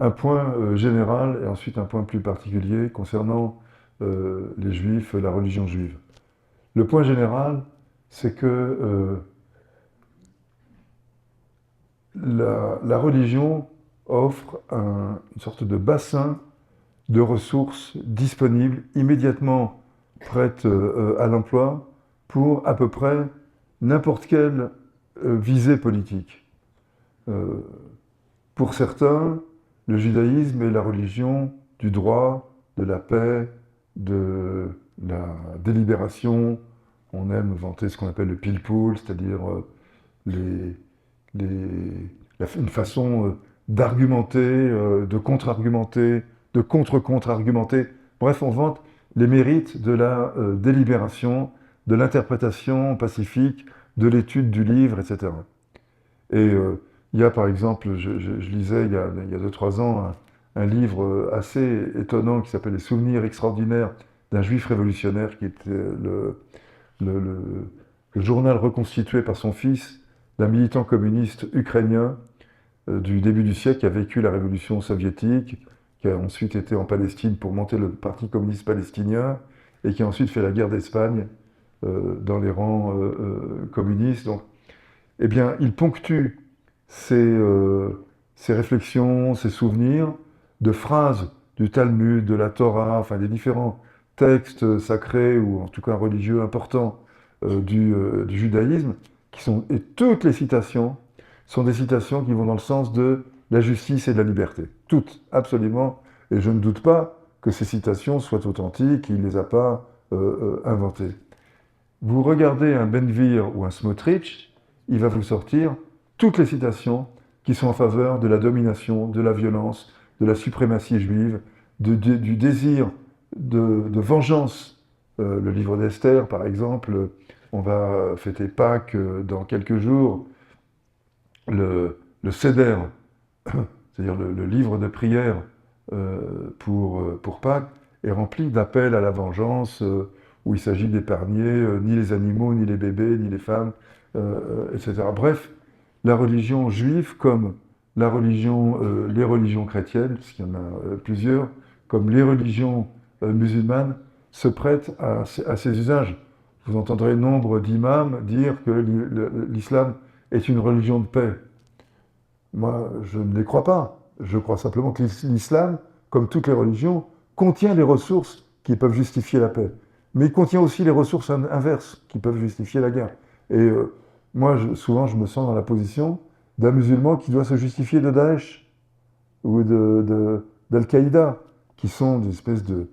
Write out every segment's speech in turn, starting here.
un point général et ensuite un point plus particulier concernant les Juifs, la religion juive. Le point général, c'est que la religion offre une sorte de bassin de ressources disponibles, immédiatement prêtes à l'emploi, pour à peu près n'importe quelle visée politique. Euh, pour certains, le judaïsme est la religion du droit, de la paix, de la délibération. On aime vanter ce qu'on appelle le pilpoul, c'est-à-dire les, une façon d'argumenter, de contre-argumenter, de contre-contre-argumenter. Bref, on vante les mérites de la délibération, de l'interprétation pacifique, de l'étude du livre, etc. Et il y a par exemple, je lisais il y a 2-3 ans un livre assez étonnant qui s'appelle Les souvenirs extraordinaires d'un juif révolutionnaire, qui était le, le- le journal reconstitué par son fils d'un militant communiste ukrainien du début du siècle qui a vécu la révolution soviétique, qui a ensuite été en Palestine pour monter le Parti communiste palestinien et qui a ensuite fait la guerre d'Espagne dans les rangs communistes. Donc, eh bien, il ponctue ses réflexions, ses souvenirs de phrases du Talmud, de la Torah, enfin des différents textes sacrés ou en tout cas religieux importants du judaïsme, et toutes les citations sont des citations qui vont dans le sens de la justice et de la liberté. Toutes, absolument. Et je ne doute pas que ces citations soient authentiques, il ne les a pas inventées. Vous regardez un Ben-Gvir ou un Smotrich, il va vous sortir toutes les citations qui sont en faveur de la domination, de la violence, de la suprématie juive, du désir de vengeance. Le livre d'Esther, par exemple, on va fêter Pâques dans quelques jours. Le Seder, c'est-à-dire le livre de prière pour Pâques, est rempli d'appels à la vengeance, où il s'agit d'épargner ni les animaux, ni les bébés, ni les femmes, etc. Bref, la religion juive, comme les religions chrétiennes, puisqu'il y en a plusieurs, comme les religions musulmanes, se prêtent à ces usages. Vous entendrez nombre d'imams dire que l'islam est une religion de paix. Moi, je ne les crois pas. Je crois simplement que l'islam, comme toutes les religions, contient les ressources qui peuvent justifier la paix. Mais il contient aussi les ressources inverses qui peuvent justifier la guerre. Et moi, souvent, je me sens dans la position d'un musulman qui doit se justifier de Daesh ou d'Al-Qaïda, qui sont des espèces de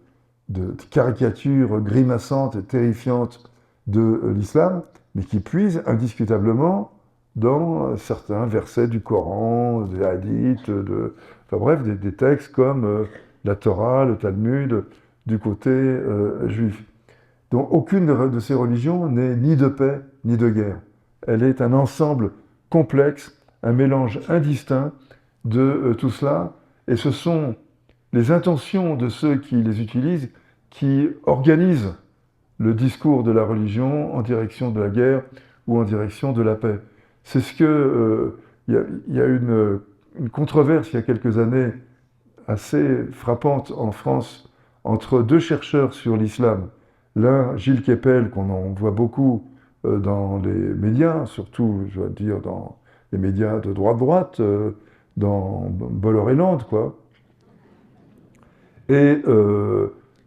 caricatures grimaçantes et terrifiantes de l'islam, mais qui puisent indiscutablement dans certains versets du Coran, des hadiths, enfin bref, des textes comme la Torah, le Talmud, du côté juif. Donc aucune de ces religions n'est ni de paix ni de guerre. Elle est un ensemble complexe, un mélange indistinct de tout cela, et ce sont les intentions de ceux qui les utilisent qui organisent le discours de la religion en direction de la guerre ou en direction de la paix. C'est ce que... Il y a une controverse il y a quelques années assez frappante en France entre deux chercheurs sur l'islam. L'un, Gilles Kepel, qu'on en voit beaucoup dans les médias, surtout, je dois dire, dans les médias de droite, dans Bolloré-Land, quoi. Et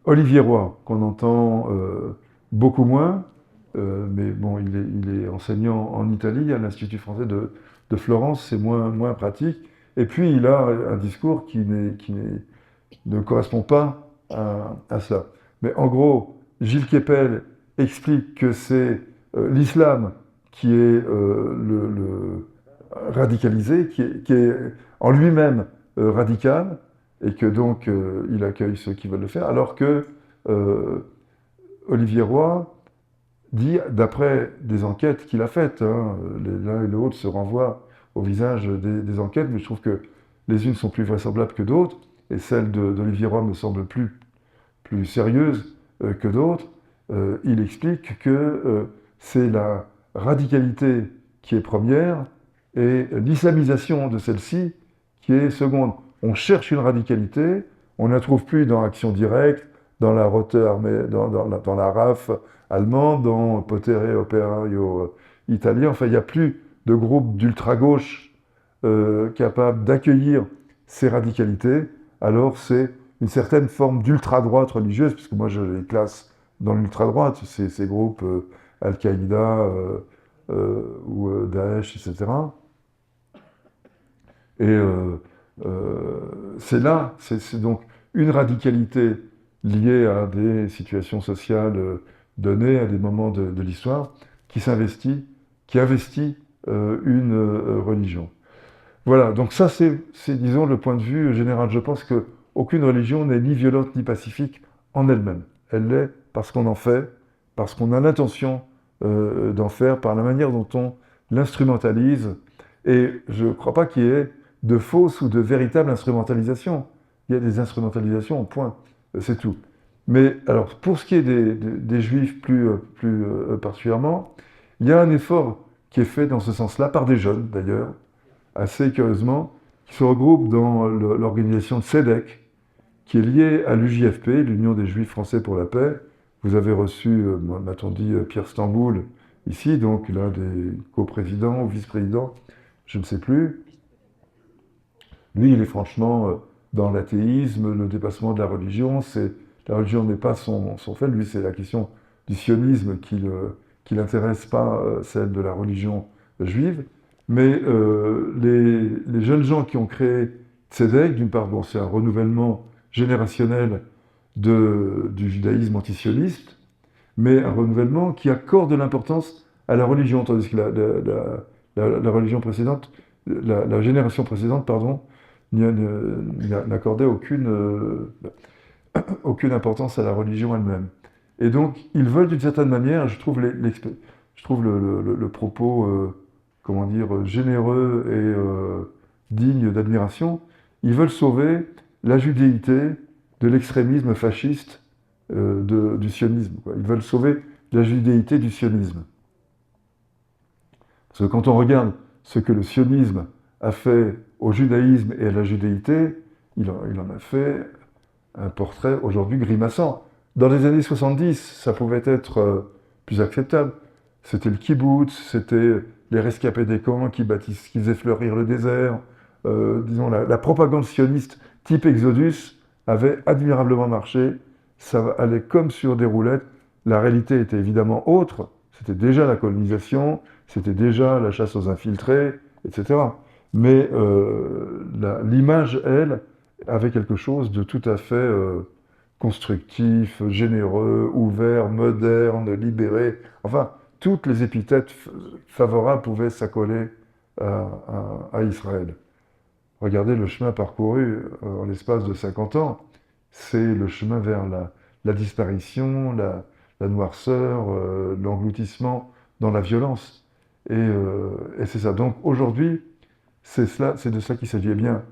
Olivier Roy, qu'on entend beaucoup moins, mais bon, il est enseignant en Italie, à l'Institut français de Florence, c'est moins pratique. Et puis, il a un discours ne correspond pas à cela. Mais en gros, Gilles Kepel explique que c'est l'islam qui est radicalisé, qui est en lui-même radical, et que donc il accueille ceux qui veulent le faire, alors que euh, Olivier Roy dit, d'après des enquêtes qu'il a faites, hein, l'un et l'autre se renvoient au visage des enquêtes, mais je trouve que les unes sont plus vraisemblables que d'autres, et celle d'Olivier Roy me semble plus sérieuse que d'autres. Il explique que c'est la radicalité qui est première et l'islamisation de celle-ci qui est seconde. on cherche une radicalité, on ne la trouve plus dans Action directe, dans la Rote Armee, dans la RAF allemande, dans Potere Operaio italien. Enfin, il n'y a plus de groupe d'ultra-gauche capable d'accueillir ces radicalités. Alors, c'est une certaine forme d'ultra-droite religieuse, puisque moi je les classe dans l'ultra-droite, ces groupes Al-Qaïda ou Daesh, etc. Et c'est là, c'est donc une radicalité liée à des situations sociales données, à des moments de l'histoire, qui investit une religion. Voilà, donc ça c'est, disons, le point de vue général. Je pense qu'aucune religion n'est ni violente ni pacifique en elle-même. Elle l'est parce qu'on en fait, parce qu'on a l'intention d'en faire, par la manière dont on l'instrumentalise. Et je ne crois pas qu'il y ait de fausse ou de véritable instrumentalisation. Il y a des instrumentalisations, point. C'est tout. Mais alors, pour ce qui est des Juifs plus particulièrement, il y a un effort qui est fait dans ce sens-là, par des jeunes d'ailleurs, assez curieusement, qui se regroupent dans l'organisation Tzedek, qui est liée à l'UJFP, l'Union des Juifs Français pour la Paix. Vous avez reçu, m'a-t-on dit, Pierre Stamboul, ici, donc l'un des coprésidents ou vice-présidents, je ne sais plus. Lui, il est franchement dans l'athéisme, le dépassement de la religion. La religion n'est pas son fait. Lui, c'est la question du sionisme qui l'intéresse, pas celle de la religion juive. Mais les jeunes gens qui ont créé Tzedek, d'une part, bon, c'est un renouvellement générationnel du judaïsme antisioniste, mais un renouvellement qui accorde de l'importance à la religion, tandis que la religion précédente, la génération précédente, pardon, n'accordait aucune importance à la religion elle-même. Et donc, ils veulent d'une certaine manière, je trouve le propos, comment dire, généreux et digne d'admiration, ils veulent sauver la judéité de l'extrémisme fasciste du sionisme, quoi. Ils veulent sauver la judéité du sionisme. Parce que quand on regarde ce que le sionisme a fait au judaïsme et à la judéité, il en a fait un portrait aujourd'hui grimaçant. Dans les années 70, ça pouvait être plus acceptable. C'était le kibbutz, c'était les rescapés des camps qui faisaient fleurir le désert. Disons, la propagande sioniste type Exodus avait admirablement marché. Ça allait comme sur des roulettes. La réalité était évidemment autre. C'était déjà la colonisation, c'était déjà la chasse aux infiltrés, etc. Mais l'image, elle, avait quelque chose de tout à fait constructif, généreux, ouvert, moderne, libéré. Enfin, toutes les épithètes favorables pouvaient s'accoler à Israël. Regardez le chemin parcouru en l'espace de 50 ans. C'est le chemin vers la disparition, la noirceur, l'engloutissement dans la violence. Et c'est ça. Donc aujourd'hui, c'est de ça qu'il s'agit. Eh bien,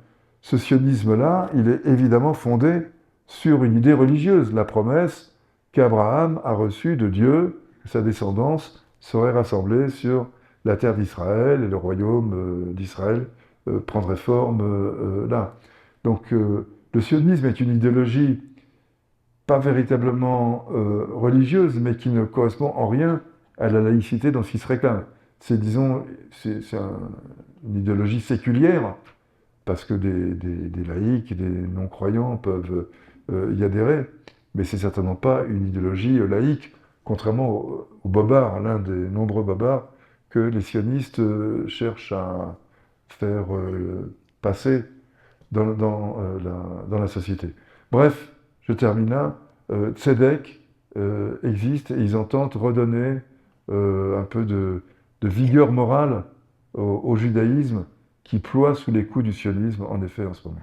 ce sionisme-là, il est évidemment fondé sur une idée religieuse, la promesse qu'Abraham a reçue de Dieu, que sa descendance serait rassemblée sur la terre d'Israël et le royaume d'Israël prendrait forme là. Donc le sionisme est une idéologie pas véritablement religieuse, mais qui ne correspond en rien à la laïcité dont il se réclame. C'est, disons, une idéologie séculière, parce que des laïcs, des non-croyants peuvent y adhérer, mais c'est certainement pas une idéologie laïque, contrairement au Bobard, l'un des nombreux Bobards que les sionistes cherchent à faire passer dans la société. Bref, je termine là. Tzedek existe et ils entendent redonner un peu de vigueur morale au judaïsme qui ploie sous les coups du sionisme, en effet, en ce moment.